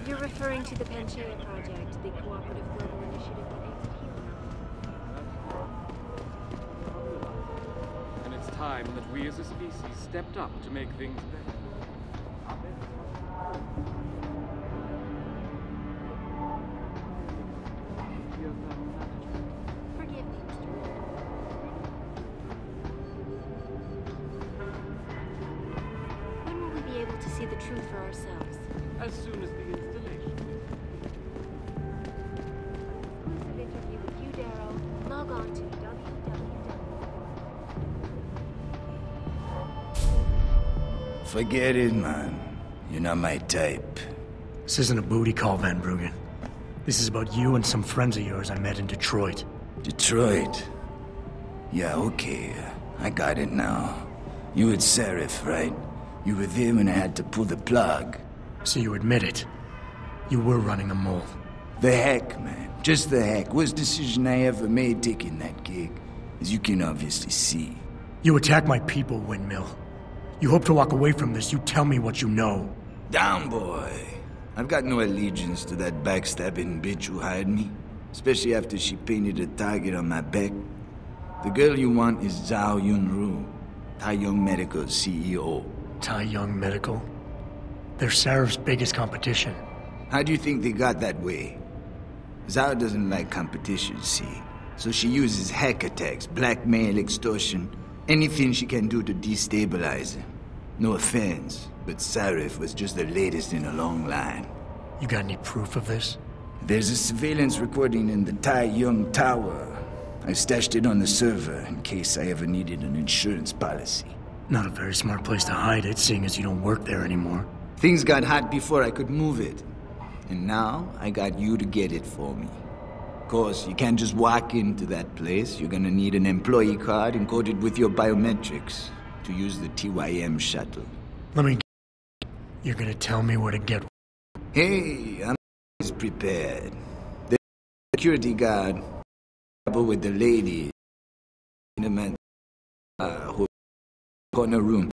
You're referring to the Panchaea Project, the cooperative global initiative that aims at healing. And it's time that we as a species stepped up to make things better. Forgive me, Mr. When will we be able to see the truth for ourselves? As soon as the installation. Exclusive interview with Hugh Darrow. Log on to www. Forget it, man. You're not my type. This isn't a booty call, Van Bruggen. This is about you and some friends of yours I met in Detroit. Detroit? Yeah, okay. I got it now. You with Seraph, right? You were there when I had to pull the plug. So you admit it. You were running a mole. The heck, man. Just the heck. Worst decision I ever made taking that gig. As you can obviously see. You attack my people, Windmill. You hope to walk away from this. You tell me what you know. Down, boy. I've got no allegiance to that backstabbing bitch who hired me. Especially after she painted a target on my back. The girl you want is Zhao Yunru, Tai Young Medical's CEO. Tai Young Medical? They're Seraph's biggest competition. How do you think they got that way? Zhao doesn't like competition, see? So she uses hack attacks, blackmail, extortion, anything she can do to destabilize him. No offense, but Seraph was just the latest in a long line. You got any proof of this? There's a surveillance recording in the Tai Young Tower. I stashed it on the server in case I ever needed an insurance policy. Not a very smart place to hide it, seeing as you don't work there anymore. Things got hot before I could move it. And now, I got you to get it for me. Of course, you can't just walk into that place. You're gonna need an employee card encoded with your biometrics to use the TYM shuttle. Let me... You're gonna tell me where to get... Hey, I'm always prepared. The security guard with the lady in the man who corner room.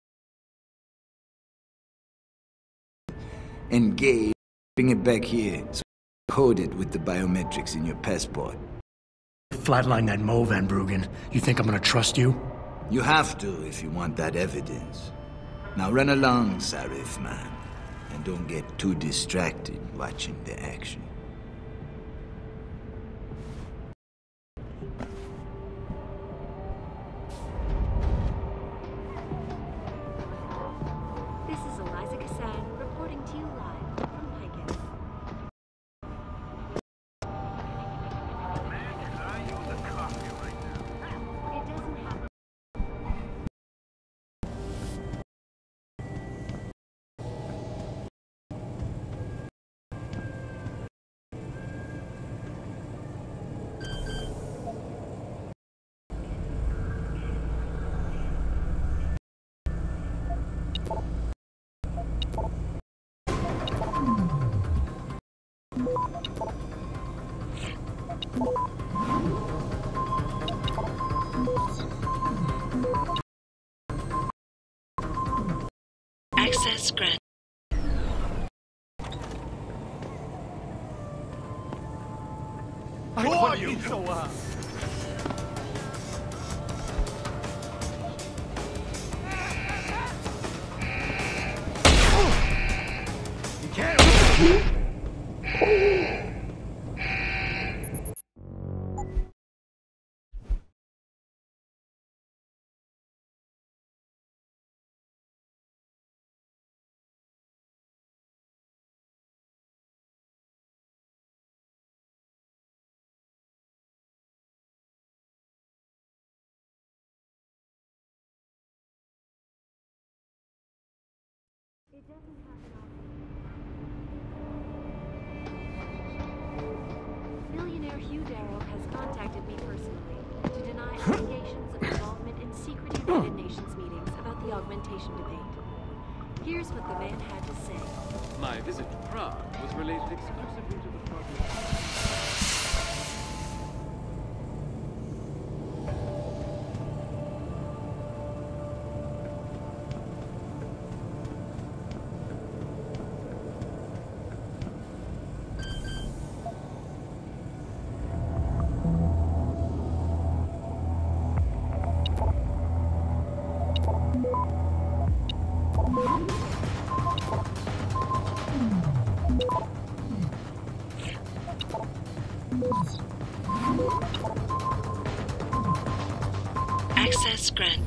Engage, bring it back here, so code it with the biometrics in your passport. Flatline that Mo, Van Bruggen. You think I'm gonna trust you? You have to if you want that evidence. Now run along, Seraph, man. And don't get too distracted watching the action. Access granted. Who are you? You can't. It doesn't happen often. Billionaire Hugh Darrow has contacted me personally to deny allegations of involvement in secret United Nations meetings about the augmentation debate. Here's what the man had to say. My visit to Prague was related exclusively to the project. Access granted.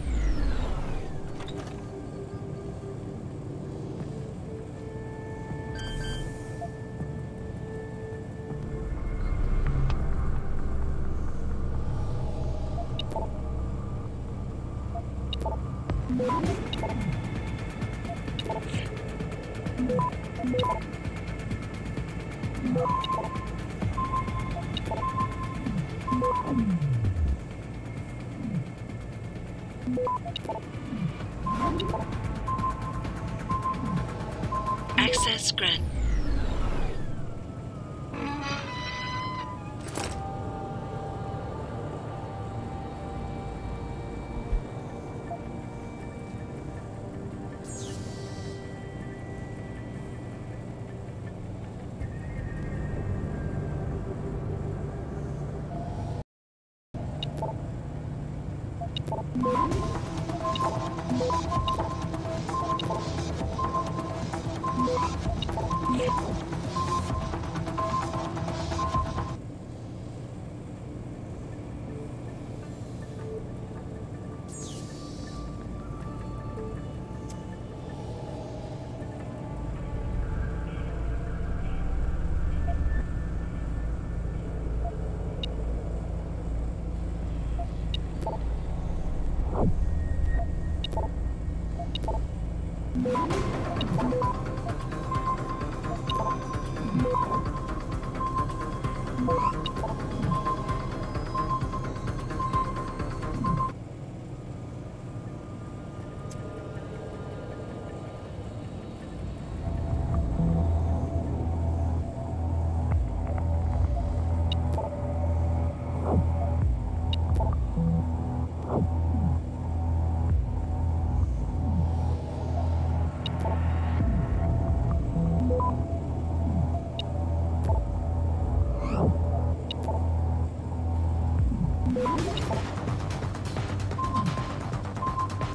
Access granted.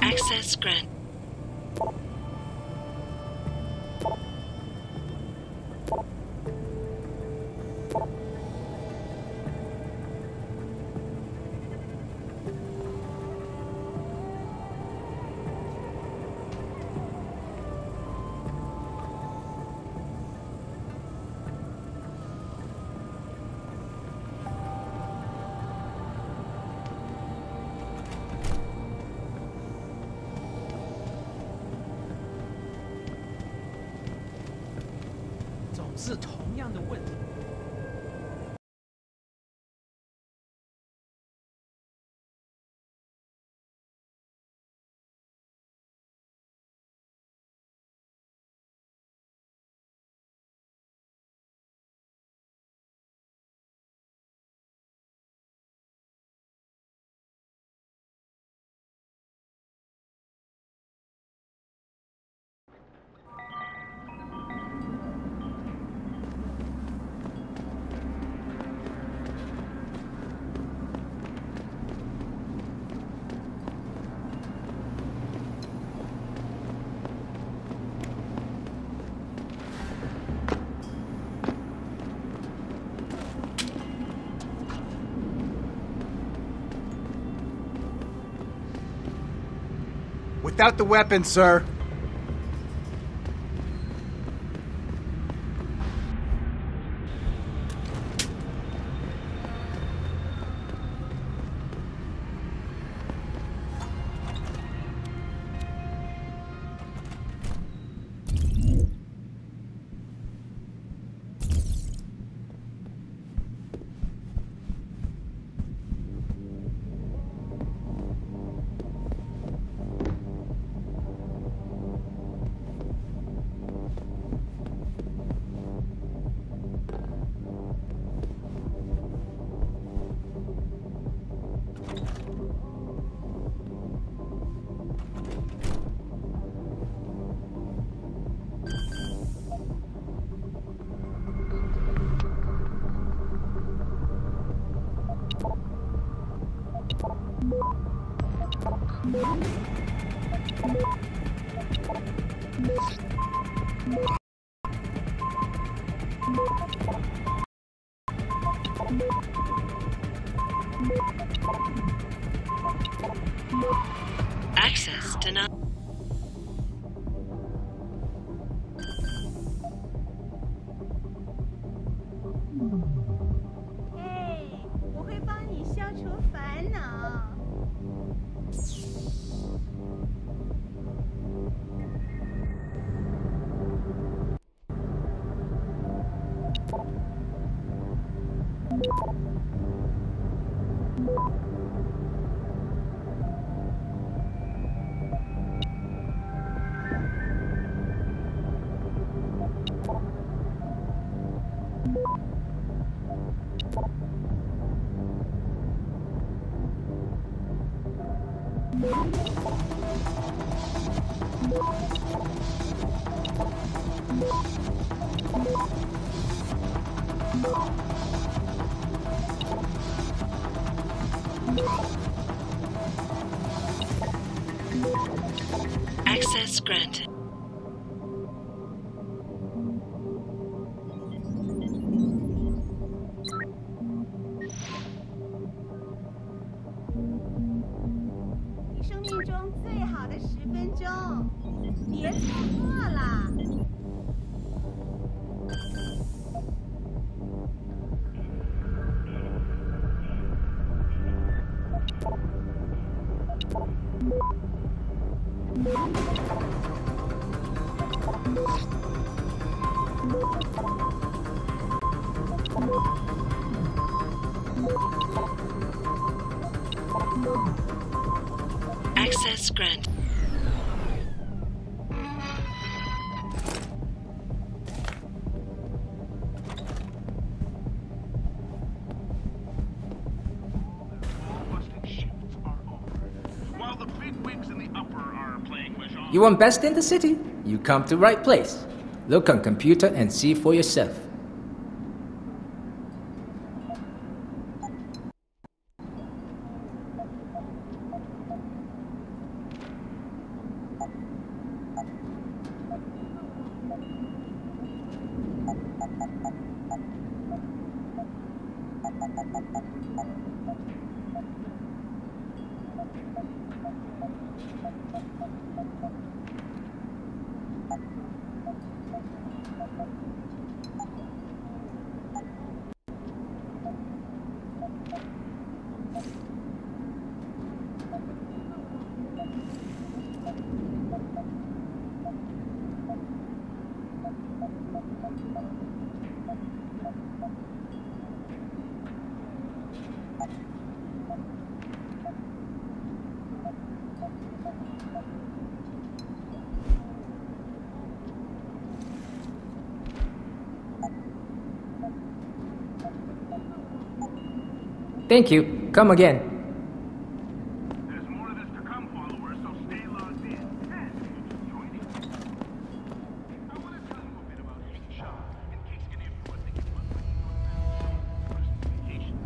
Access granted. Without the weapon, sir. Access denied. Access granted. Access granted. You want best in the city? You come to right place. Look on computer and see for yourself. Thank you. Come again. There's more of this to come, followers, so stay logged in. And join in. I want to tell you a bit about Shaw, in case any of you are thinking about personal vacation.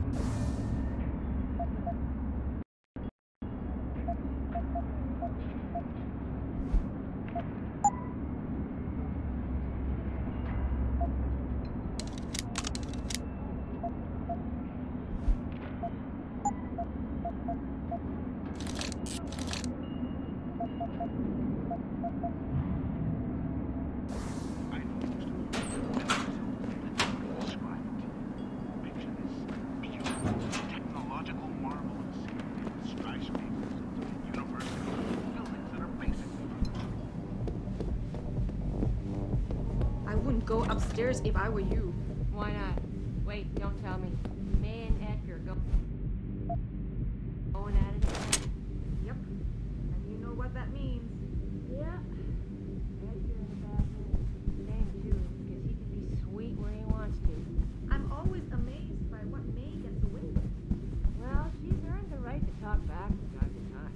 Go upstairs if I were you. Why not? Wait, don't tell me. May and Edgar going at it again. Yep. And you know what that means. Yeah. Edgar in a bad mood. Same too, because he can be sweet where he wants to. I'm always amazed by what May gets away with. Well, she's earned the right to talk back from time to time.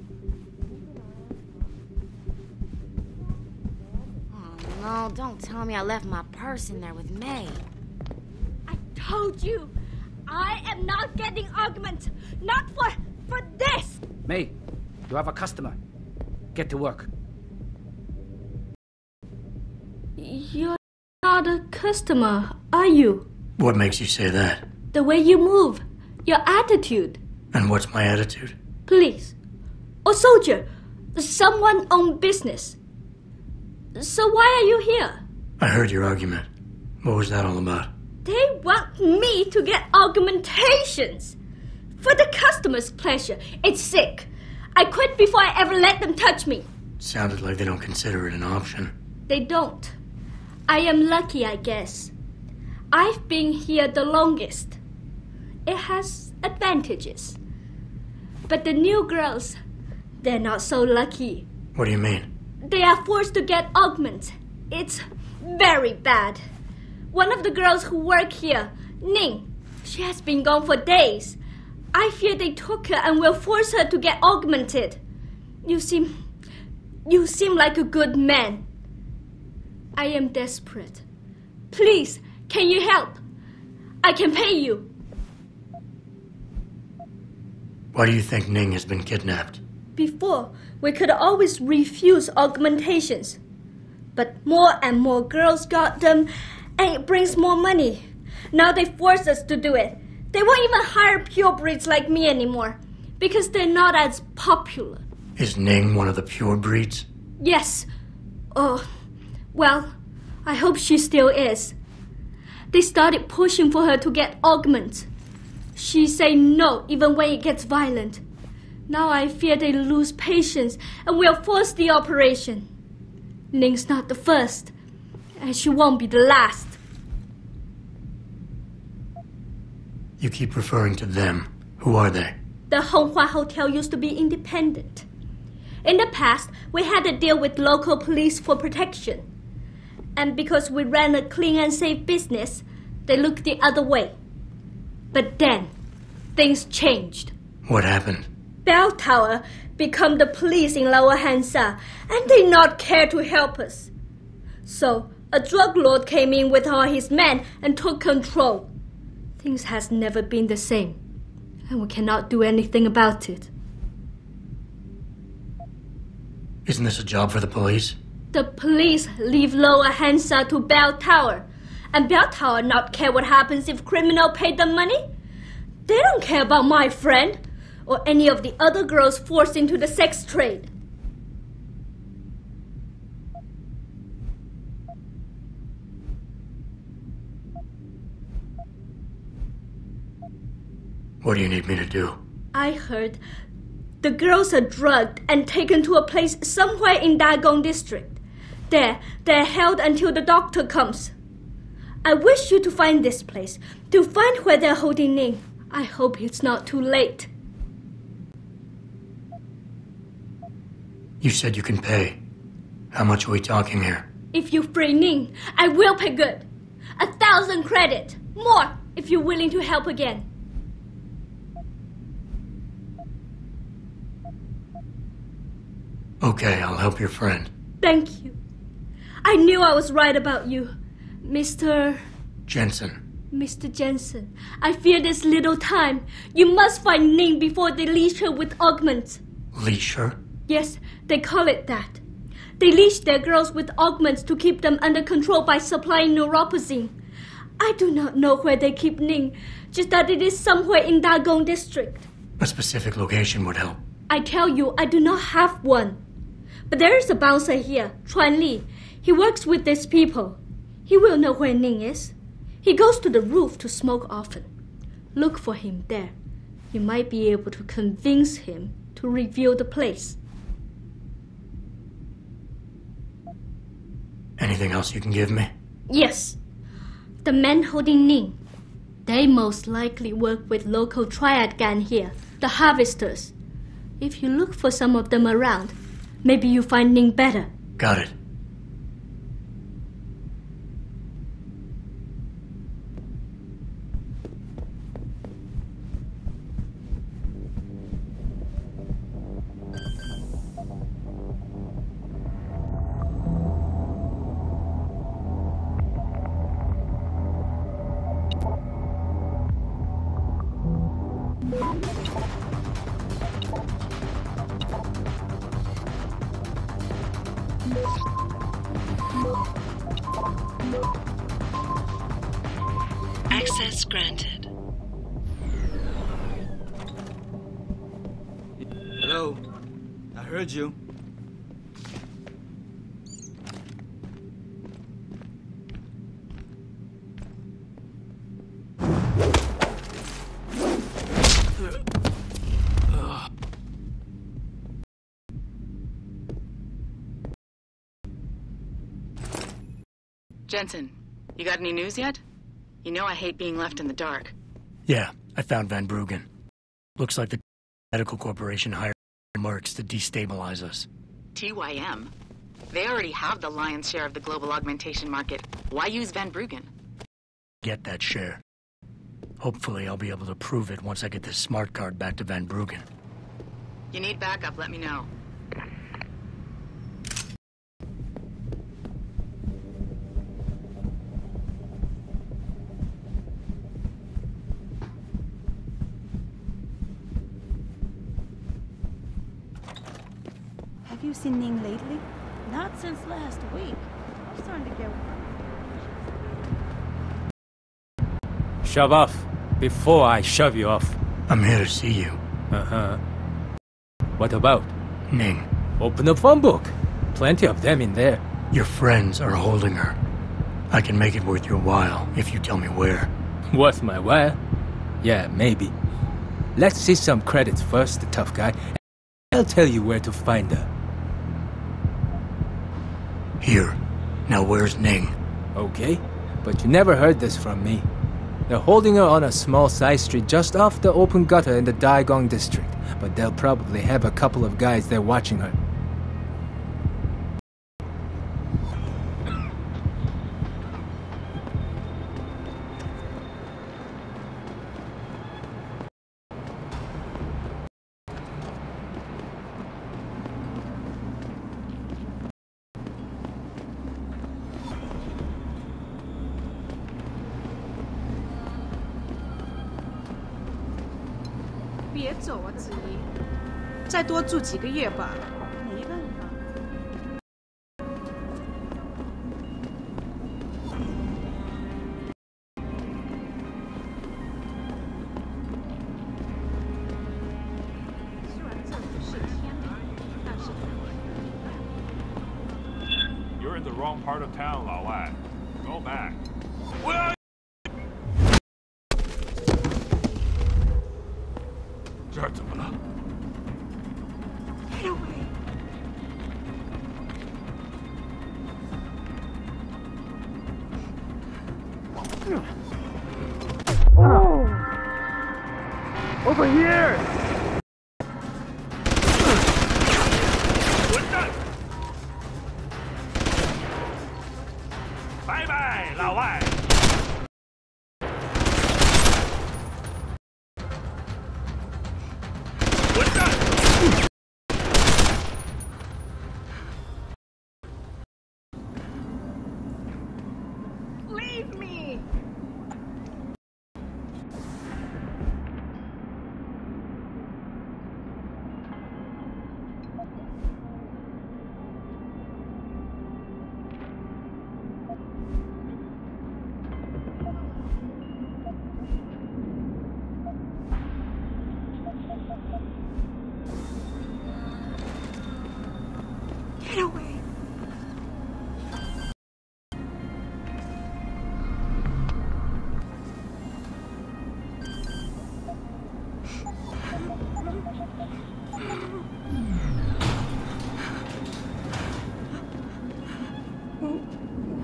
No, don't tell me I left my purse in there with May. I told you, I am not getting arguments. Not for this. May, You have a customer. Get to work. You're not a customer, are you? What makes you say that? The way you move, your attitude. And what's my attitude? Police. Or soldier. Someone on business. So why are you here? I heard your argument. What was that all about? They want me to get augmentations. For the customer's pleasure. It's sick. I quit before I ever let them touch me. Sounded like they don't consider it an option. They don't. I am lucky, I guess. I've been here the longest. It has advantages. But the new girls, they're not so lucky. What do you mean? They are forced to get augments. It's very bad. One of the girls who work here, Ning, she has been gone for days. I fear they took her and will force her to get augmented. You seem like a good man. I am desperate. Please, can you help? I can pay you. Why do you think Ning has been kidnapped? Before, we could always refuse augmentations. But more and more girls got them, and it brings more money. Now they force us to do it. They won't even hire purebreds like me anymore, because they're not as popular. Is Ning one of the pure breeds? Yes. Oh, well, I hope she still is. They started pushing for her to get augments. She say no even when it gets violent. Now I fear they lose patience and will force the operation. Ning's not the first, and she won't be the last. You keep referring to them. Who are they? The Honghua Hotel used to be independent. In the past, we had to deal with local police for protection. And because we ran a clean and safe business, they looked the other way. But then, things changed. What happened? Bell Tower become the police in Lower Hansa, and they not care to help us. So, a drug lord came in with all his men and took control. Things has never been the same, and we cannot do anything about it. Isn't this a job for the police? The police leave Lower Hansa to Bell Tower, and Bell Tower not care what happens if criminal pay them money. They don't care about my friend, or any of the other girls forced into the sex trade. What do you need me to do? I heard the girls are drugged and taken to a place somewhere in Dagong district. There, they're held until the doctor comes. I wish you to find this place, to find where they're holding Ning. I hope it's not too late. You said you can pay. How much are we talking here? If you free Ning, I will pay good. 1,000 credit. More, if you're willing to help again. Okay, I'll help your friend. Thank you. I knew I was right about you, Mr. Jensen. Mr. Jensen. I fear there's little time. You must find Ning before they leash her with augments. Leash her? Yes, they call it that. They leash their girls with augments to keep them under control by supplying neuropazine. I do not know where they keep Ning, just that it is somewhere in Dagong district. A specific location would help. I tell you, I do not have one. But there is a bouncer here, Chuan Li. He works with these people. He will know where Ning is. He goes to the roof to smoke often. Look for him there. You might be able to convince him to reveal the place. Anything else you can give me? Yes. The men holding Ning. They most likely work with local triad gang here, the harvesters. If you look for some of them around, maybe you find Ning better. Got it. Access granted. Hello? I heard you. Jensen, you got any news yet? You know I hate being left in the dark. Yeah, I found Van Bruggen. Looks like the medical corporation hired mercs to destabilize us. TYM? They already have the lion's share of the global augmentation market. Why use Van Bruggen? Get that share. Hopefully I'll be able to prove it once I get this smart card back to Van Bruggen. You need backup, let me know. Have you seen Ning lately? Not since last week. I'm starting to get Shove off, before I shove you off. I'm here to see you. Uh-huh. What about? Ning. Open the phone book. Plenty of them in there. Your friends are holding her. I can make it worth your while if you tell me where. Worth my while? Yeah, maybe. Let's see some credits first, the tough guy. I'll tell you where to find her. Here. Now where's Ning? Okay, but you never heard this from me. They're holding her on a small side street just off the open gutter in the Daigong district, but they'll probably have a couple of guys there watching her.别走啊，子怡，再多住几个月吧。没办法。虽然这不是天堂，但是 You're in the wrong part of town, 老外. Go back. Well, 这儿怎么了？ Get away! Over here! 混蛋！拜拜，老外！ Leave me! Get away!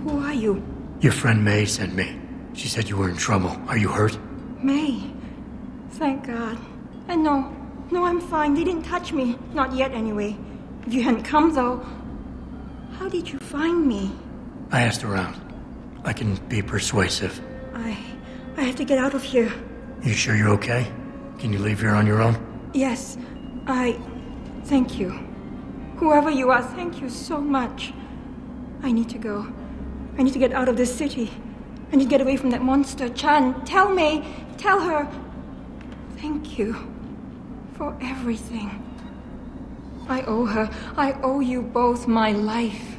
Who are you? Your friend May sent me. She said you were in trouble. Are you hurt? May. Thank God. And no, I'm fine. They didn't touch me. Not yet, anyway. If you hadn't come, though, how did you find me? I asked around. I can be persuasive. I have to get out of here. You sure you're okay? Can you leave here on your own? Yes, thank you. Whoever you are, thank you so much. I need to go. I need to get out of this city. I need to get away from that monster, Chan. Tell May, tell her. Thank you for everything. I owe her. I owe you both my life.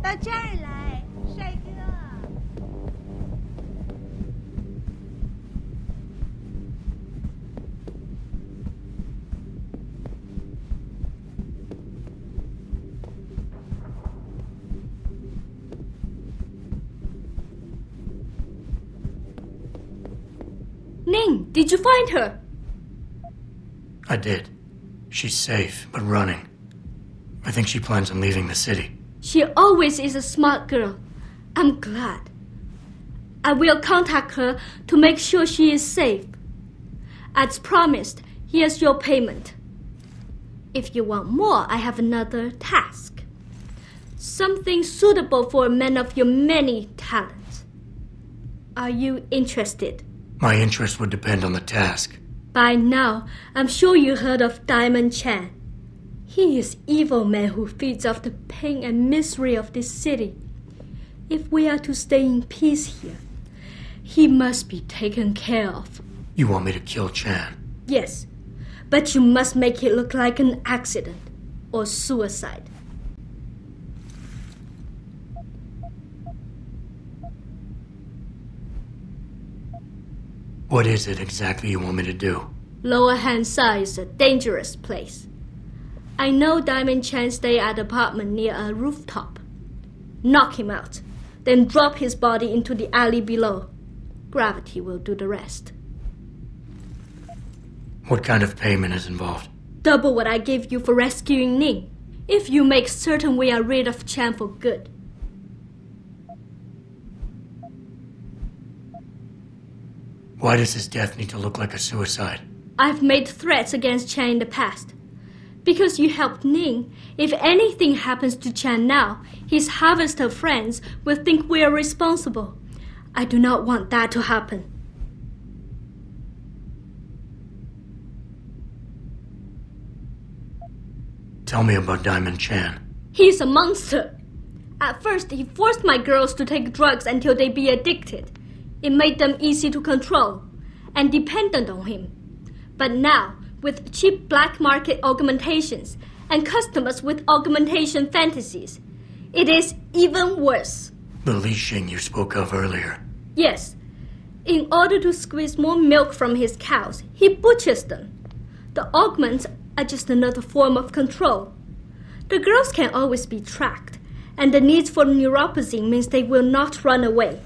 到这儿来，帅哥。Ning, did you find her? I did. She's safe, but running. I think she plans on leaving the city. She always is a smart girl. I'm glad. I will contact her to make sure she is safe. As promised, here's your payment. If you want more, I have another task. Something suitable for a man of your many talents. Are you interested? My interest would depend on the task. By now, I'm sure you heard of Diamond Chan. He is evil man who feeds off the pain and misery of this city. If we are to stay in peace here, he must be taken care of. You want me to kill Chan? Yes, but you must make it look like an accident or suicide. What is it exactly you want me to do? Lower Hansai is a dangerous place. I know Diamond Chan stay at an apartment near a rooftop. Knock him out, then drop his body into the alley below. Gravity will do the rest. What kind of payment is involved? Double what I gave you for rescuing Ning, if you make certain we are rid of Chan for good. Why does his death need to look like a suicide? I've made threats against Chan in the past. Because you helped Ning, if anything happens to Chan now, his harvester friends will think we are responsible. I do not want that to happen. Tell me about Diamond Chan. He's a monster. At first, he forced my girls to take drugs until they be addicted. It made them easy to control and dependent on him. But now, with cheap black market augmentations and customers with augmentation fantasies, it is even worse. The Li Xing you spoke of earlier. Yes. In order to squeeze more milk from his cows, he butchers them. The augments are just another form of control. The girls can always be tracked, and the need for neuropathy means they will not run away.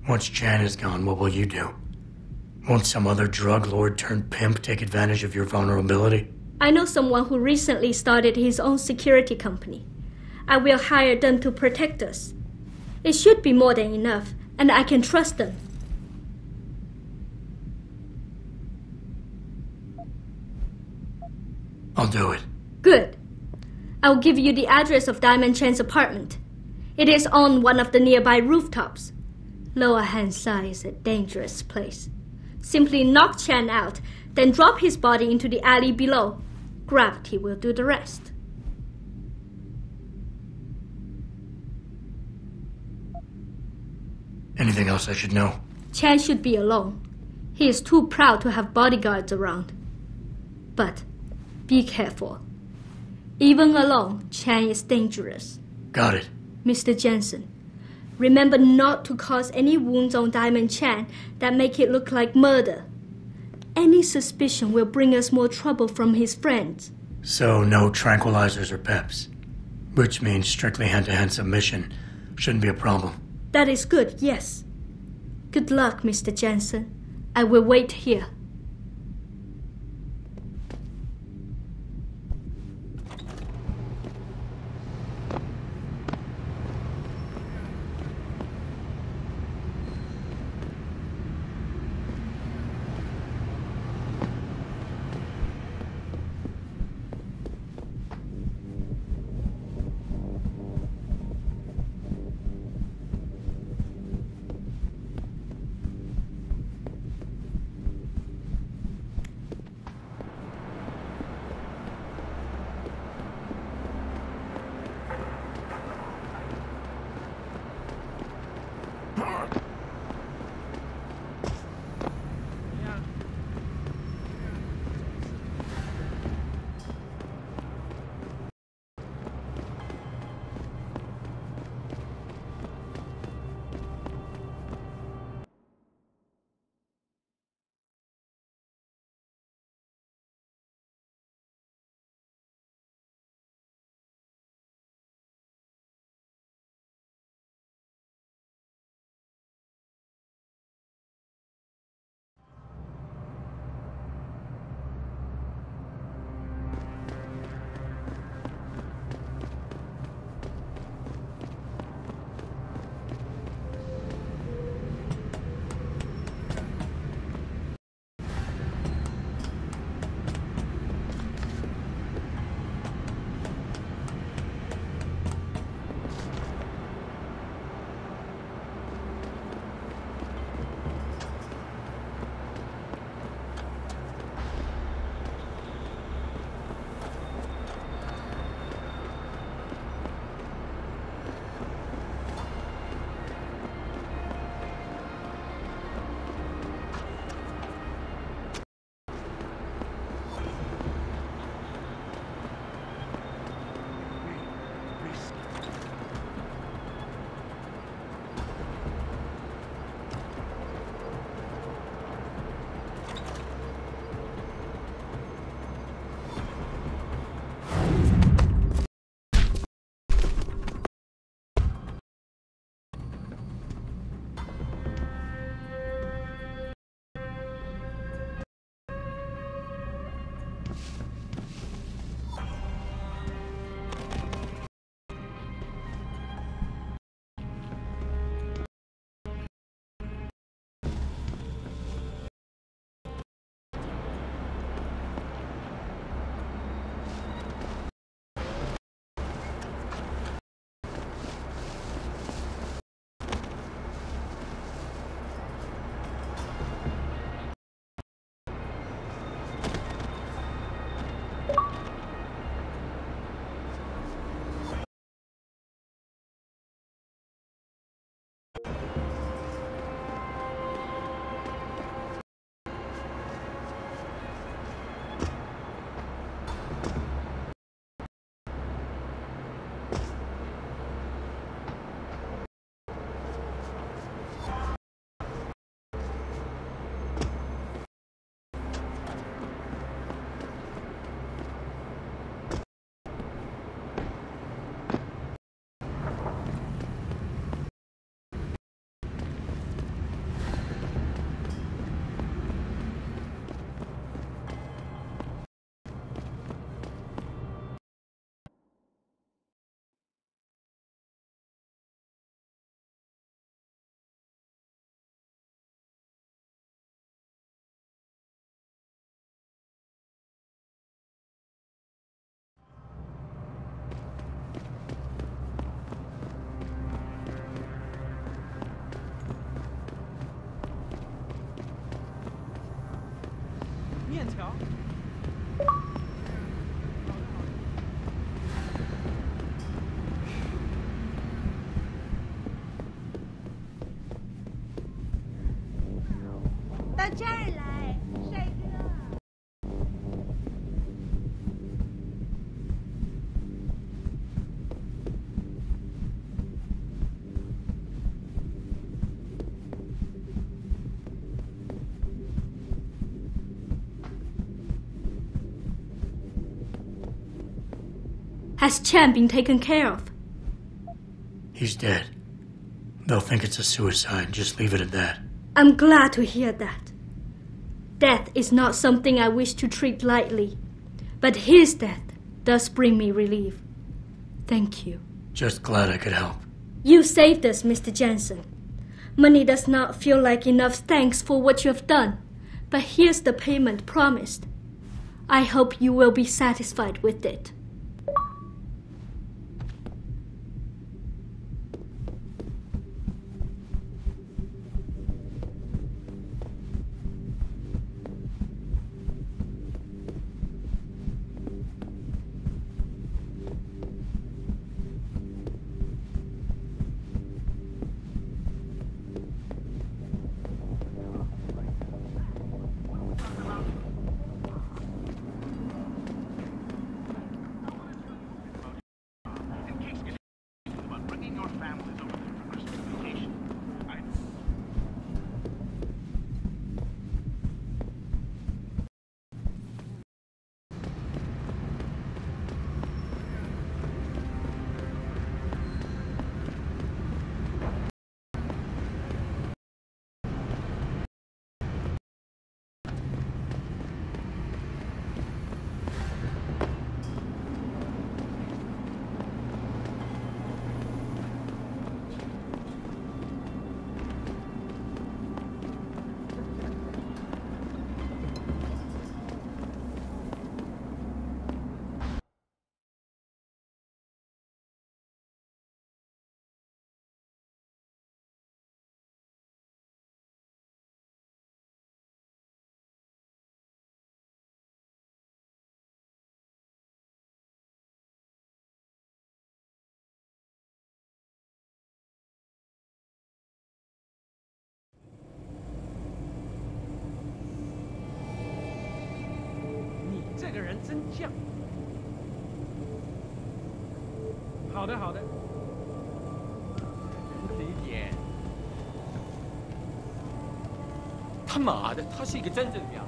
Once Chan is gone, what will you do? Won't some other drug lord turned pimp take advantage of your vulnerability? I know someone who recently started his own security company. I will hire them to protect us. It should be more than enough, and I can trust them. I'll do it. Good. I'll give you the address of Diamond Chan's apartment. It is on one of the nearby rooftops. Lower Hansai is a dangerous place. Simply knock Chan out, then drop his body into the alley below. Gravity will do the rest. Anything else I should know? Chan should be alone. He is too proud to have bodyguards around. But be careful. Even alone, Chan is dangerous. Got it. Mr. Jensen, remember not to cause any wounds on Diamond Chan that make it look like murder. Any suspicion will bring us more trouble from his friends. So no tranquilizers or peps. Which means strictly hand-to-hand submission shouldn't be a problem. That is good, yes. Good luck, Mr. Jensen. I will wait here. 家人来，帅哥。Has Chan been taken care of? He's dead. They'll think it's a suicide. Just leave it at that. I'm glad to hear that. Death is not something I wish to treat lightly, but his death does bring me relief. Thank you. Just glad I could help. You saved us, Mr. Jensen. Money does not feel like enough thanks for what you have done, but here's the payment promised. I hope you will be satisfied with it.好的，理解。他妈的，他是一个真正的呀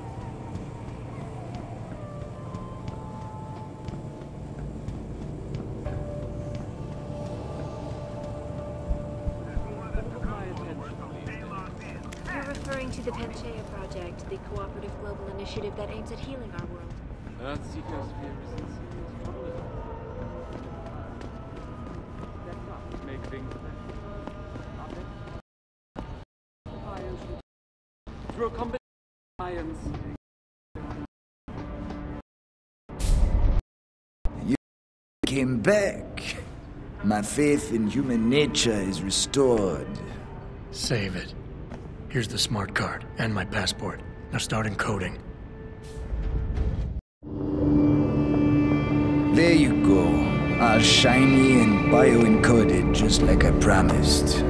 ！You're referring to the Panchaea Project, the cooperative global initiative that aims at healing our world. Make things through a combination of science. You came back. My faith in human nature is restored. Save it. Here's the smart card and my passport. Now start encoding. There you go. All shiny and bio-encoded, just like I promised.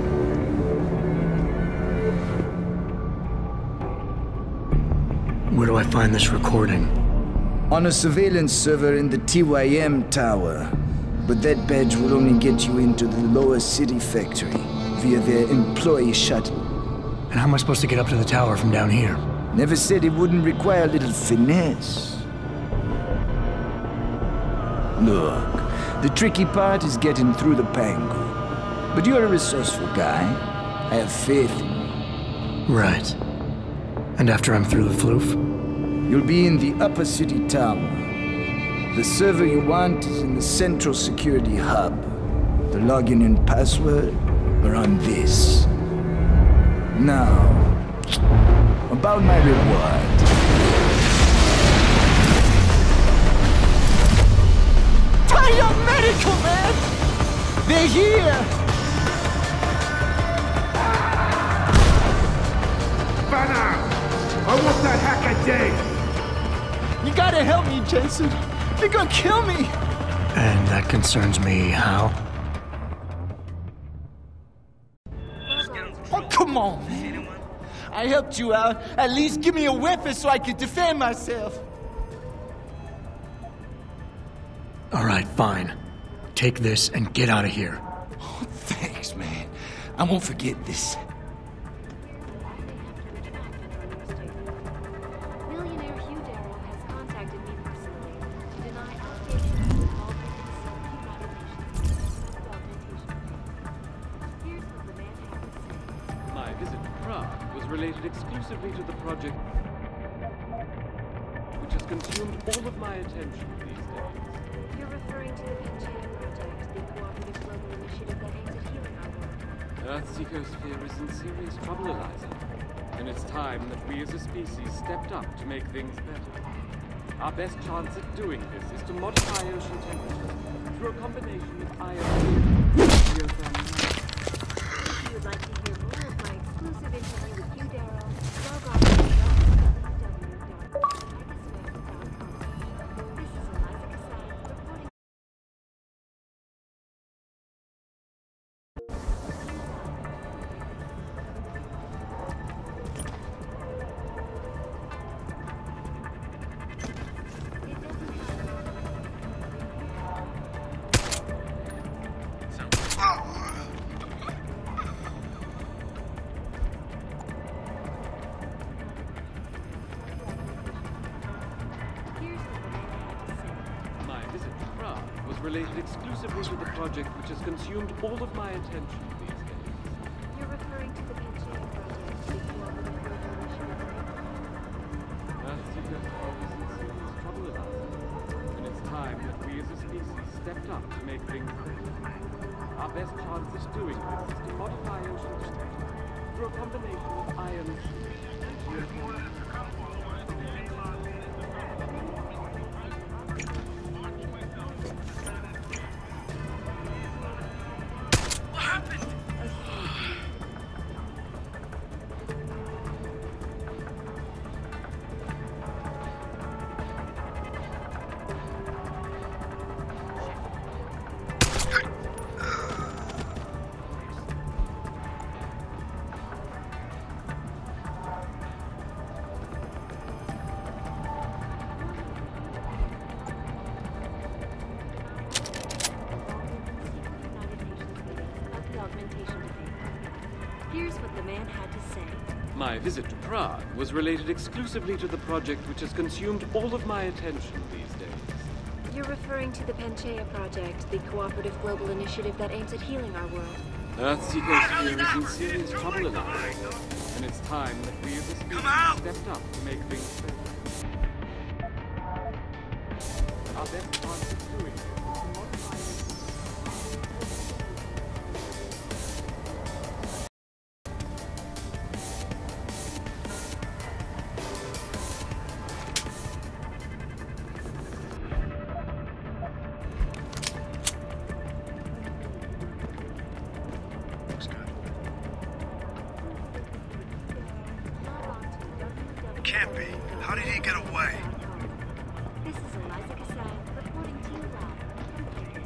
Where do I find this recording? On a surveillance server in the TYM tower. But that badge will only get you into the lower city factory via their employee shuttle. And how am I supposed to get up to the tower from down here? Never said it wouldn't require a little finesse. Look, the tricky part is getting through the Pangu. But you're a resourceful guy. I have faith in you. Right. And after I'm through the floof? You'll be in the upper city tower. The server you want is in the central security hub. The login and password are on this. Now, about my reward. Tie medical, man! They're here! Banner! I want that hacker dead! You gotta help me, Jensen. They're gonna kill me! And that concerns me how? Oh, come on, man. I helped you out. At least give me a weapon so I can defend myself. All right, fine. Take this and get out of here. Oh, thanks, man. I won't forget this. Millionaire Hugh Darrow has contacted me personally to deny allegations involving the United Nations Here's what the man had to say. My visit to Prague was related exclusively to the project which has consumed all of my attention these days. You're referring to the Pangaea Project, the cooperative global initiative that aims at healing our world. Earth's ecosphere is in serious trouble, Eliza. And it's time that we as a species stepped up to make things better. Our best chance at doing this is to modify ocean temperatures through a combination of iron and geothermal. If you would like to hear more of my exclusive interview with Hugh Darrow, log on to www.titusweb.com. This is Eliza Cassan reporting. My visit to Prague was related exclusively to the project which has consumed all of my attention these days. You're referring to the Pangaea Project, the cooperative global initiative that aims Earth's ecosphere is in serious trouble, Eliza. And it's time that we as a species stepped up to make things better. Our best chance at doing this is to modify ocean temperatures through a combination of iron and geothermal. Here's what the man had to say. My visit to Prague was related exclusively to the project which has consumed all of my attention these days. You're referring to the Pangaea Project, the cooperative global initiative that aims at healing our world. Earth's ecosphere is in serious trouble, Eliza. And it's time that we as a species stepped up to make things better. Our best chance of doing this is to modify Can't be. How did he get away? This is Eliza Cassan reporting to you live from Titus.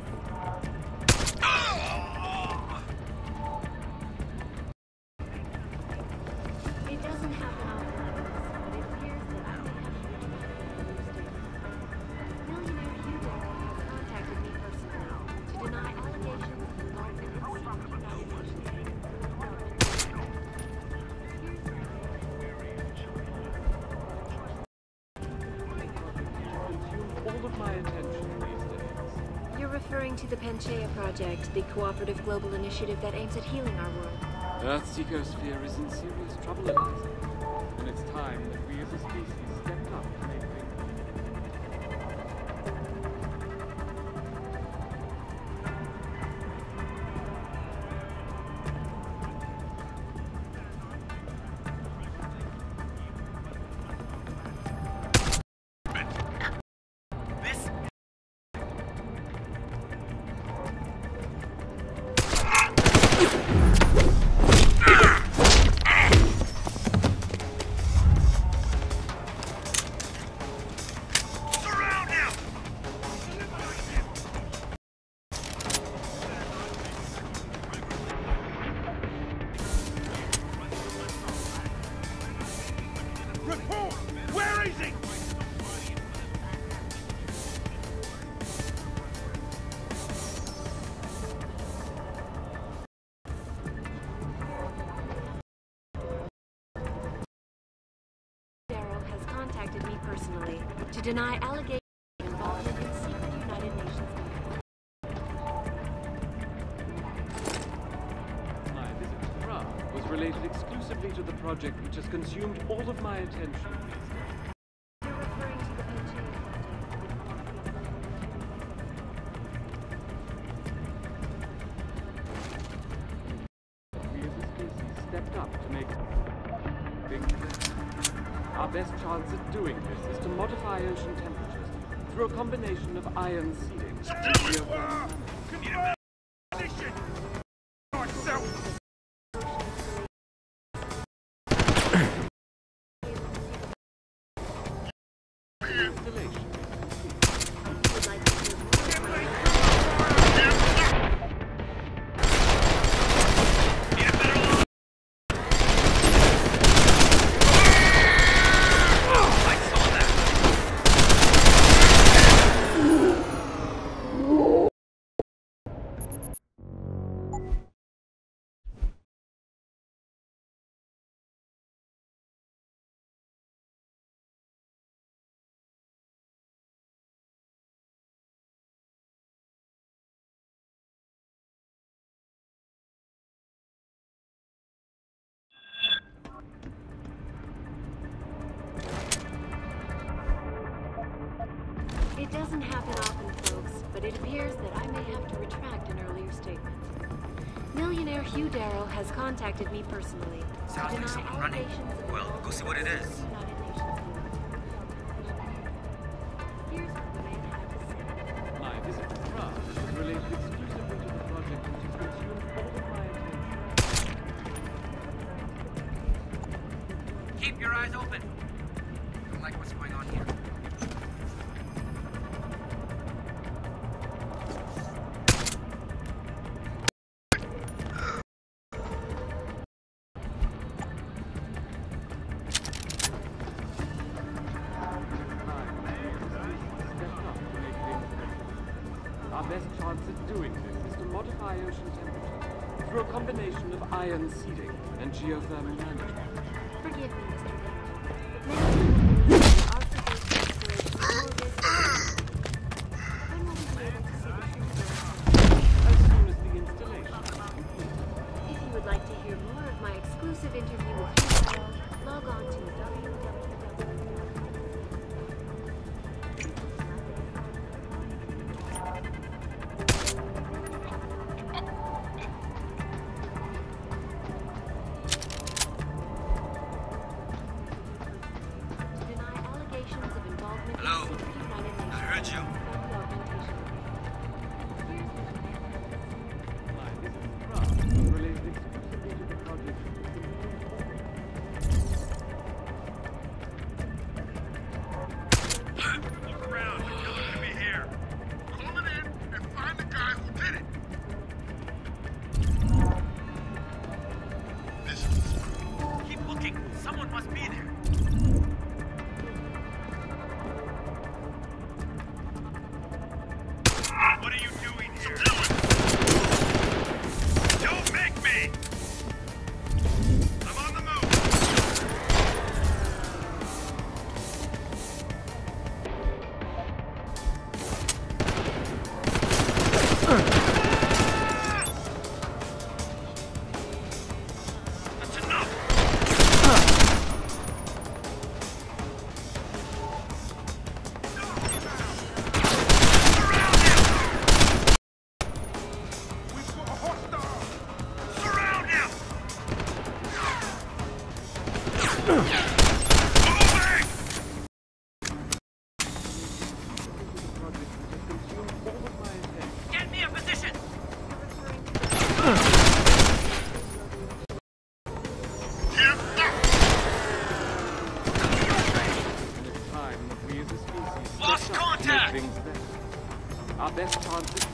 It doesn't happen often like this, but it appears that I may have to return to Millionaire Hugh Darrow has contacted me personally to deny allegations involving the United Nations. all of my attention these days. You're referring to the Pangaea Project, the cooperative global initiative that aims at healing our world. Earth's ecosphere is in serious trouble, Eliza. And it's time that we as a species stepped up to make things better. contacted me personally to deny allegations of involvement in secret United Nations meetings. My visit to Prague was related exclusively to the project which has consumed all of my attention these days. You're referring to the Penching project. We as a species stepped up to make things better. Our best chance at doing this is to modify ocean temperatures through a combination of ion seeding and geothermal management. Installation. It doesn't happen often, folks, but it appears that I may have to retract an earlier statement. Millionaire Hugh Darrow has contacted me personally to Sounds like deny someone running. allegations of Well, go see what it is. United Nations meetings. Here's what the man had to say. My visit to Prague was related exclusively to the project which has consumed all of my attention. Keep your eyes open. Don't like what's going on here. Our best chance at doing this is to modify ocean temperatures through a combination of ion seeding and geothermal management. Forgive me, Mr. Darrow, but many people believe that our proposed installation. When will we be able to see the truth? As soon as the installation is complete. If you would like to hear more of my exclusive interview with Hugh Darrow, log on to www. Hello? I heard you. My visit to Prague was related exclusively to the project. Look around. You're looking at me here. Call it in and find the guy who did it. This is... Keep looking. Someone must be there. What are you doing here? Don't make me! I'm on the move! That's enough! Get me a position! Time that we as a species Lost step up to make contact! things better. Our best chance is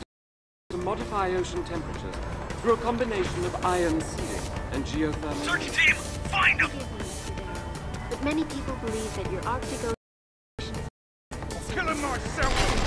to modify ocean temperatures through a combination of ion seeding and geothermal. Search team, find him! Forgive me, Mr. Darrow, but many people believe that your Arctic Ocean Killing myself!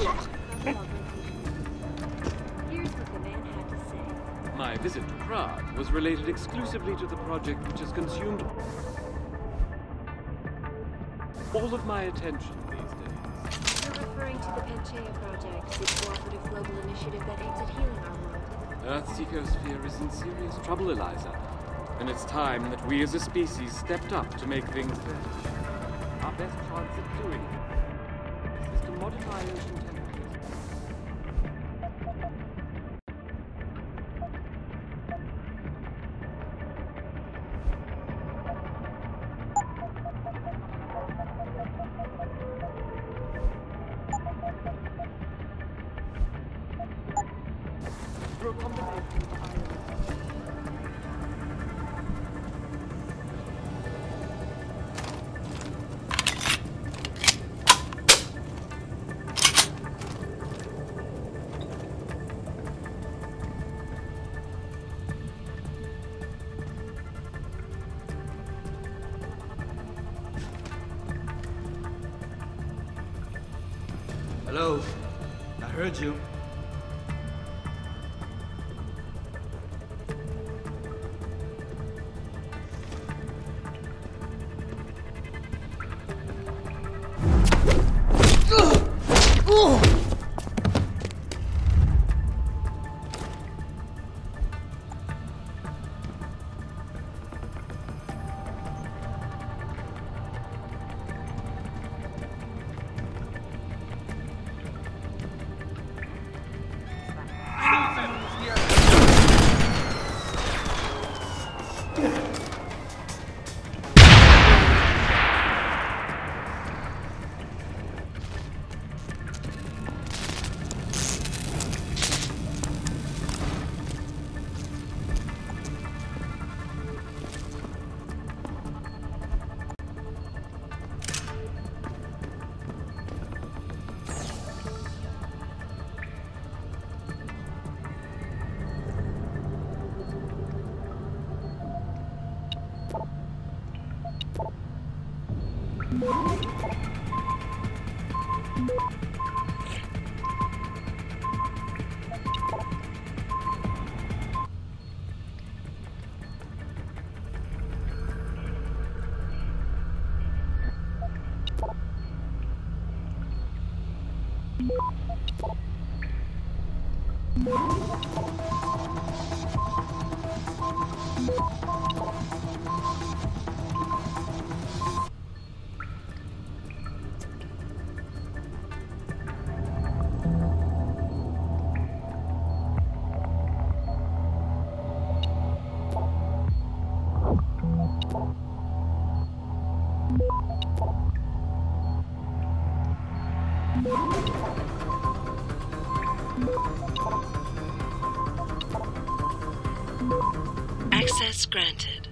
Here's what the man had to say. My visit to Prague was related exclusively to the project which has consumed all of my attention these days. You're referring to the Panchaea Project, the cooperative global initiative that aims at healing our world. Earth's ecosphere is in serious trouble, Eliza. And it's time that we as a species stepped up to make things better. Our best chance at doing it is to modify ocean temperatures. Through a combination of iron. Hello? I heard you. Access granted.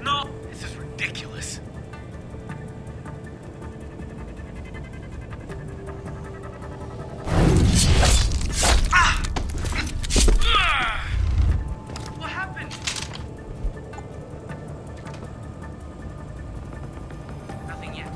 No! This is ridiculous. What happened? Nothing yet.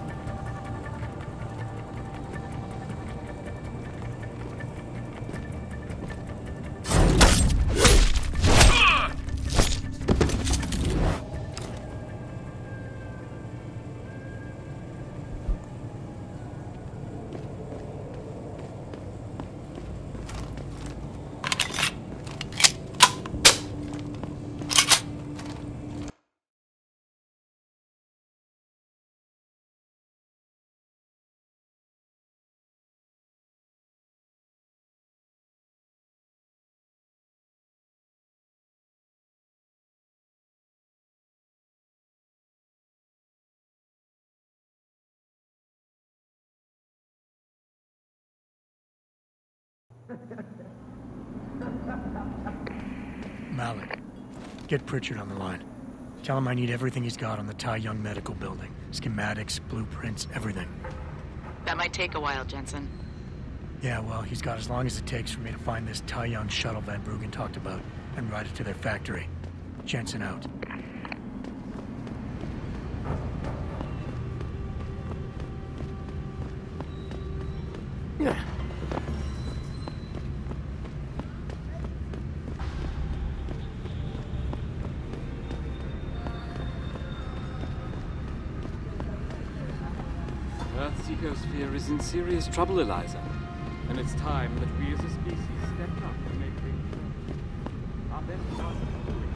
Malik, get Pritchard on the line. Tell him I need everything he's got on the Tai Young Medical Building. Schematics, blueprints, everything. That might take a while, Jensen. Yeah, well, he's got as long as it takes for me to find this Tai Young shuttle Van Bruggen talked about and ride it to their factory. Jensen out. Earth's ecosphere is in serious trouble, Eliza. And it's time that we as a species stepped up and make things right. Our best chance of doing it.